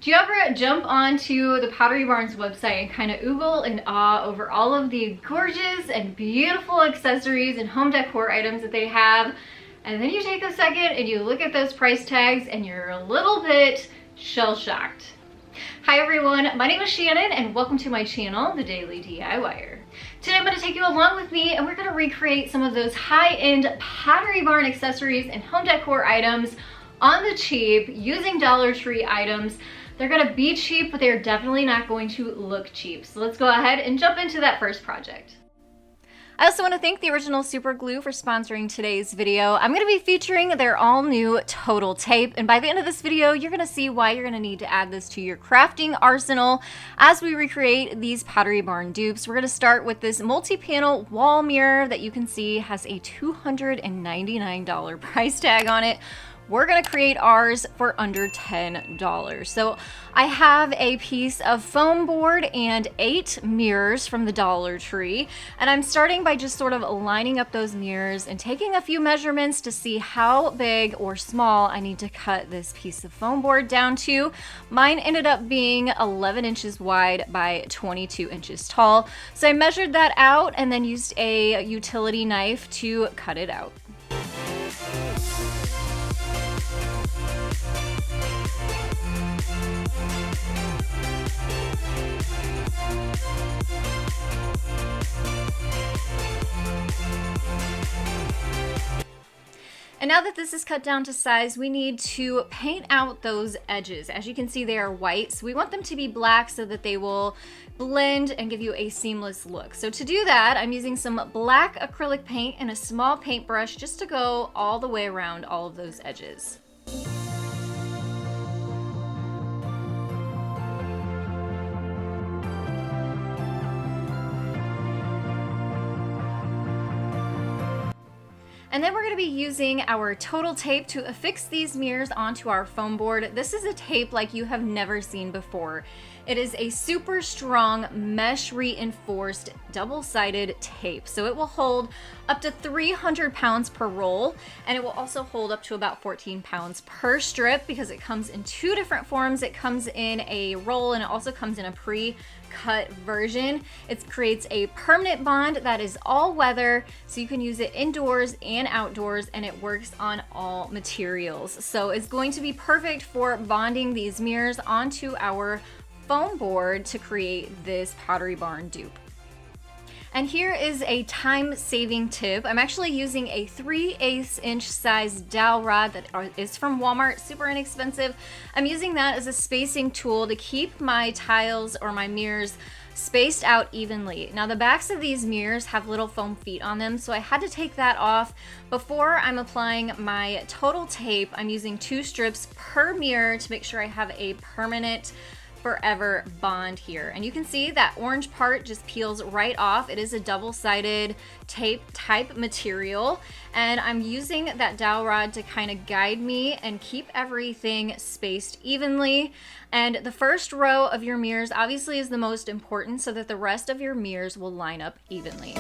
Do you ever jump onto the Pottery Barn's website and kind of oogle in awe over all of the gorgeous and beautiful accessories and home decor items that they have? And then you take a second and you look at those price tags and you're a little bit shell-shocked. Hi everyone, my name is Shannon and welcome to my channel, The Daily DIYer. Today I'm going to take you along with me and we're going to recreate some of those high-end Pottery Barn accessories and home decor items on the cheap using Dollar Tree items. They're going to be cheap, but they're definitely not going to look cheap. So let's go ahead and jump into that first project. I also want to thank the Original Super Glue for sponsoring today's video. I'm going to be featuring their all-new Total Tape, and by the end of this video, you're going to see why you're going to need to add this to your crafting arsenal as we recreate these Pottery Barn dupes. We're going to start with this multi-panel wall mirror that you can see has a $299 price tag on it. We're gonna create ours for under $10. So I have a piece of foam board and 8 mirrors from the Dollar Tree. And I'm starting by just sort of lining up those mirrors and taking a few measurements to see how big or small I need to cut this piece of foam board down to. Mine ended up being 11 inches wide by 22 inches tall. So I measured that out and then used a utility knife to cut it out. And now that this is cut down to size, we need to paint out those edges. As you can see, they are white, so we want them to be black so that they will blend and give you a seamless look. So to do that, I'm using some black acrylic paint and a small paintbrush just to go all the way around all of those edges. And then we're going to be using our Total Tape to affix these mirrors onto our foam board. This is a tape like you have never seen before. It is a super strong mesh reinforced double-sided tape. So it will hold up to 300 pounds per roll, and it will also hold up to about 14 pounds per strip because it comes in 2 different forms. It comes in a roll and it also comes in a pre-cut version. It creates a permanent bond that is all weather, so you can use it indoors and outdoors, and it works on all materials. So it's going to be perfect for bonding these mirrors onto our foam board to create this Pottery Barn dupe. And here is a time-saving tip. I'm actually using a 3/8 inch size dowel rod that is from Walmart, super inexpensive. I'm using that as a spacing tool to keep my tiles or my mirrors spaced out evenly. Now the backs of these mirrors have little foam feet on them, so I had to take that off. Before I'm applying my Total Tape, I'm using 2 strips per mirror to make sure I have a permanent forever bond here. And you can see that orange part just peels right off. It is a double-sided tape type material, and I'm using that dowel rod to kind of guide me and keep everything spaced evenly. And the first row of your mirrors obviously is the most important so that the rest of your mirrors will line up evenly.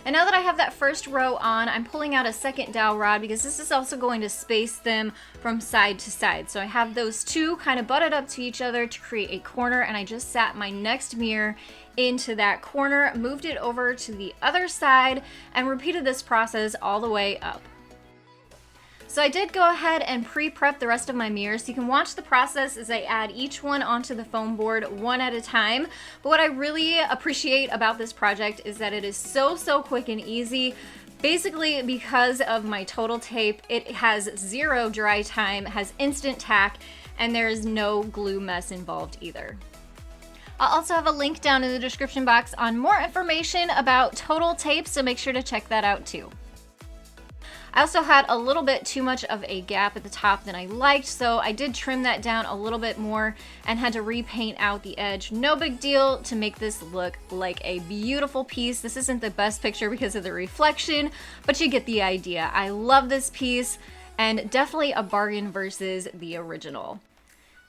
And now that I have that first row on, I'm pulling out a second dowel rod because this is also going to space them from side to side. So I have those 2 kind of butted up to each other to create a corner, and I just sat my next mirror into that corner, moved it over to the other side, and repeated this process all the way up. So I did go ahead and pre-prep the rest of my mirrors. So you can watch the process as I add each one onto the foam board one at a time. But what I really appreciate about this project is that it is so quick and easy. Basically, because of my Total Tape, it has 0 dry time, has instant tack, and there is no glue mess involved either. I'll also have a link down in the description box on more information about Total Tape, so make sure to check that out too. I also had a little bit too much of a gap at the top than I liked, so I did trim that down a little bit more and had to repaint out the edge. No big deal to make this look like a beautiful piece. This isn't the best picture because of the reflection, but you get the idea. I love this piece and definitely a bargain versus the original.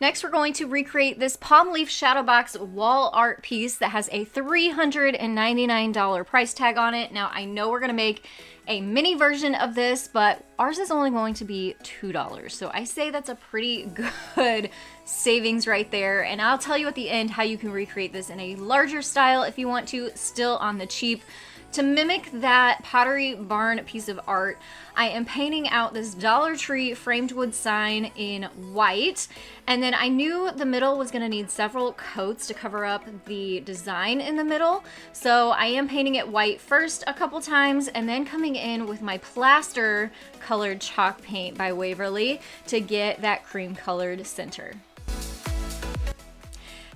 Next, we're going to recreate this palm leaf shadow box wall art piece that has a $399 price tag on it. Now, I know we're gonna make a mini version of this, but ours is only going to be $2. So I say that's a pretty good savings right there. And I'll tell you at the end how you can recreate this in a larger style if you want to, still on the cheap. To mimic that Pottery Barn piece of art, I am painting out this Dollar Tree framed wood sign in white. And then I knew the middle was gonna need several coats to cover up the design in the middle. So I am painting it white first a couple times and then coming in with my plaster colored chalk paint by Waverly to get that cream colored center.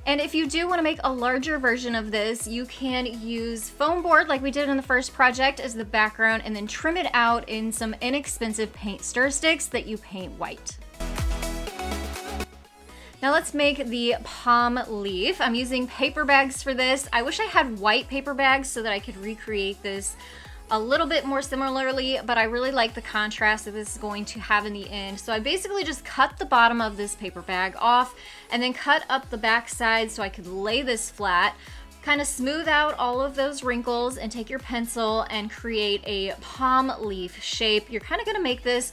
And if you do want to make a larger version of this, you can use foam board like we did in the first project as the background and then trim it out in some inexpensive paint stir sticks that you paint white. Now let's make the palm leaf. I'm using paper bags for this. I wish I had white paper bags so that I could recreate this a little bit more similarly, but I really like the contrast that this is going to have in the end. So I basically just cut the bottom of this paper bag off and then cut up the back side so I could lay this flat, kind of smooth out all of those wrinkles and take your pencil and create a palm leaf shape. You're kind of gonna make this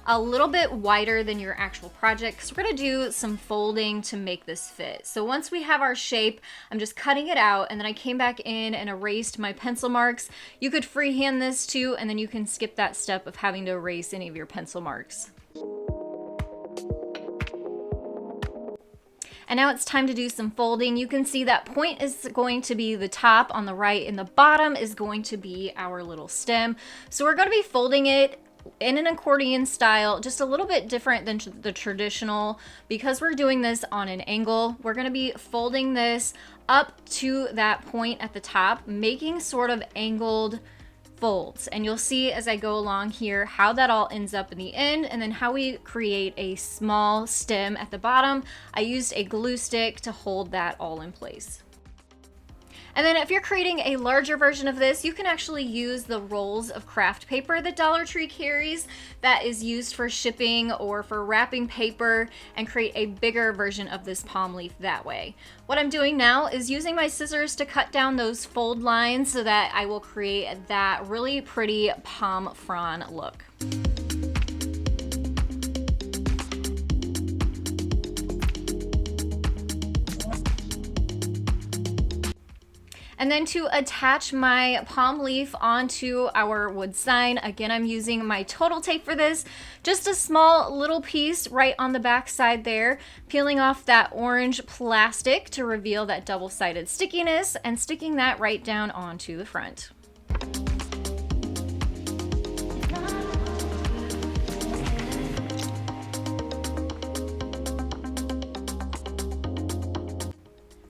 a little bit wider than your actual project because we're gonna do some folding to make this fit. So once we have our shape, I'm just cutting it out and then I came back in and erased my pencil marks. You could freehand this too, and then you can skip that step of having to erase any of your pencil marks. And now it's time to do some folding. You can see that point is going to be the top on the right and the bottom is going to be our little stem. So we're gonna be folding it in an accordion style, just a little bit different than the traditional. Because we're doing this on an angle, we're going to be folding this up to that point at the top, making sort of angled folds. And you'll see as I go along here how that all ends up in the end, and then how we create a small stem at the bottom. I used a glue stick to hold that all in place. And then if you're creating a larger version of this, you can actually use the rolls of craft paper that Dollar Tree carries that is used for shipping or for wrapping paper and create a bigger version of this palm leaf that way. What I'm doing now is using my scissors to cut down those fold lines so that I will create that really pretty palm frond look. And then to attach my palm leaf onto our wood sign, again, I'm using my total tape for this. Just a small little piece right on the back side there, peeling off that orange plastic to reveal that double-sided stickiness and sticking that right down onto the front.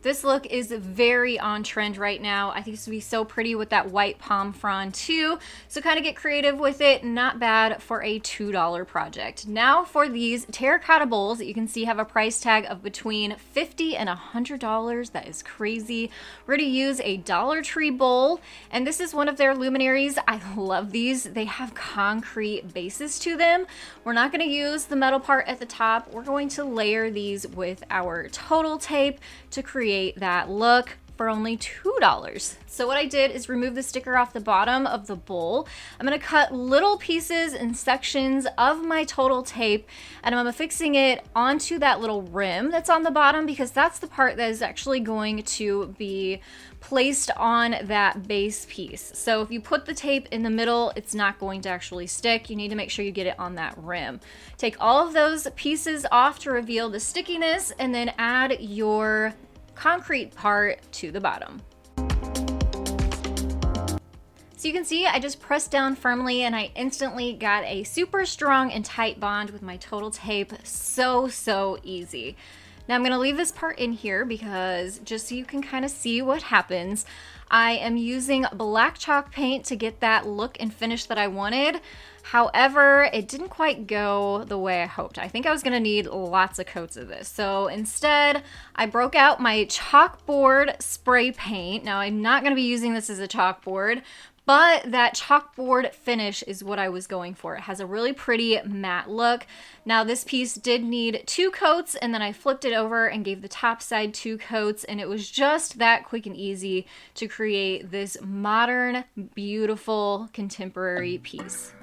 This look is very on trend right now. I think this would be so pretty with that white palm frond too. So kind of get creative with it. Not bad for a $2 project. Now for these terracotta bowls that you can see have a price tag of between $50 and $100. That is crazy. We're gonna use a Dollar Tree bowl, and this is one of their luminaries. I love these. They have concrete bases to them. We're not gonna use the metal part at the top. We're going to layer these with our total tape to create that look for only $2. So what I did is remove the sticker off the bottom of the bowl. I'm gonna cut little pieces and sections of my total tape, and I'm affixing it onto that little rim that's on the bottom because that's the part that is actually going to be placed on that base piece. So if you put the tape in the middle, it's not going to actually stick. You need to make sure you get it on that rim. Take all of those pieces off to reveal the stickiness, and then add your concrete part to the bottom. So you can see I just pressed down firmly and I instantly got a super strong and tight bond with my total tape. So easy. Now I'm gonna leave this part in here because just so you can kind of see what happens, I am using black chalk paint to get that look and finish that I wanted. However, it didn't quite go the way I hoped. I think I was gonna need lots of coats of this. So instead, I broke out my chalkboard spray paint. Now I'm not gonna be using this as a chalkboard, But that chalkboard finish is what I was going for. It has a really pretty matte look. Now this piece did need 2 coats, and then I flipped it over and gave the top side 2 coats, and it was just that quick and easy to create this modern, beautiful, contemporary piece.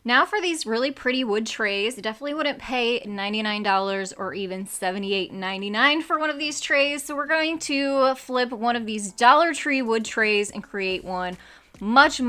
Now for these really pretty wood trays, definitely wouldn't pay $99 or even $78.99 for one of these trays. So we're going to flip one of these Dollar Tree wood trays and create one much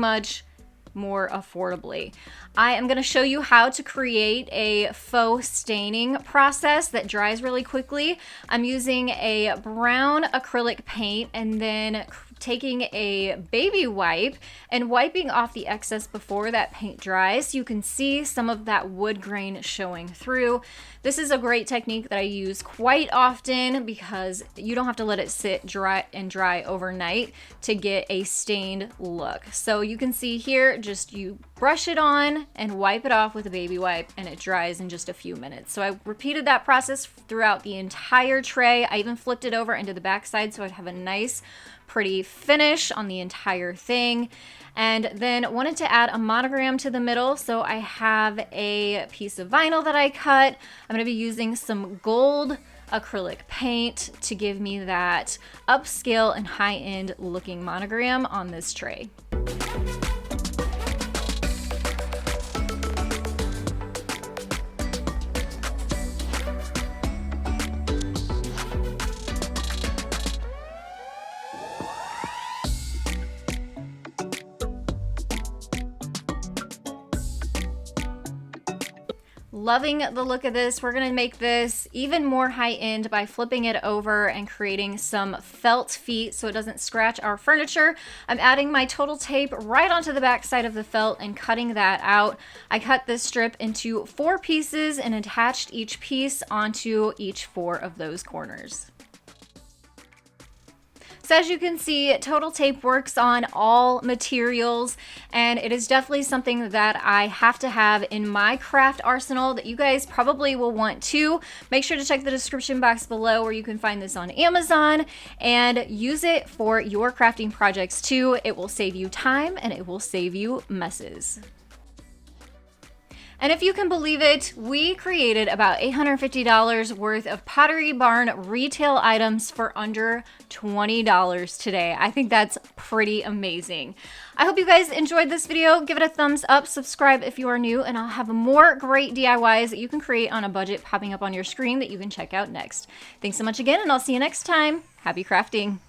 more affordably. I am going to show you how to create a faux staining process that dries really quickly. I'm using a brown acrylic paint and then taking a baby wipe and wiping off the excess before that paint dries. You can see some of that wood grain showing through. This is a great technique that I use quite often because you don't have to let it sit dry overnight to get a stained look. So you can see here, just you brush it on and wipe it off with a baby wipe and it dries in just a few minutes. So I repeated that process throughout the entire tray. I even flipped it over into the back side so I'd have a nice pretty finish on the entire thing. And then wanted to add a monogram to the middle, so I have a piece of vinyl that I cut. I'm going to be using some gold acrylic paint to give me that upscale and high-end looking monogram on this tray. Loving the look of this. We're gonna make this even more high-end by flipping it over and creating some felt feet so it doesn't scratch our furniture. I'm adding my total tape right onto the back side of the felt and cutting that out. I cut this strip into 4 pieces and attached each piece onto each 4 of those corners. So as you can see, total tape works on all materials, and it is definitely something that I have to have in my craft arsenal that you guys probably will want too. Make sure to check the description box below where you can find this on Amazon and use it for your crafting projects too. It will save you time and it will save you messes. And if you can believe it, we created about $850 worth of Pottery Barn retail items for under $20 today. I think that's pretty amazing. I hope you guys enjoyed this video. Give it a thumbs up, subscribe if you are new, and I'll have more great DIYs that you can create on a budget popping up on your screen that you can check out next. Thanks so much again, and I'll see you next time. Happy crafting.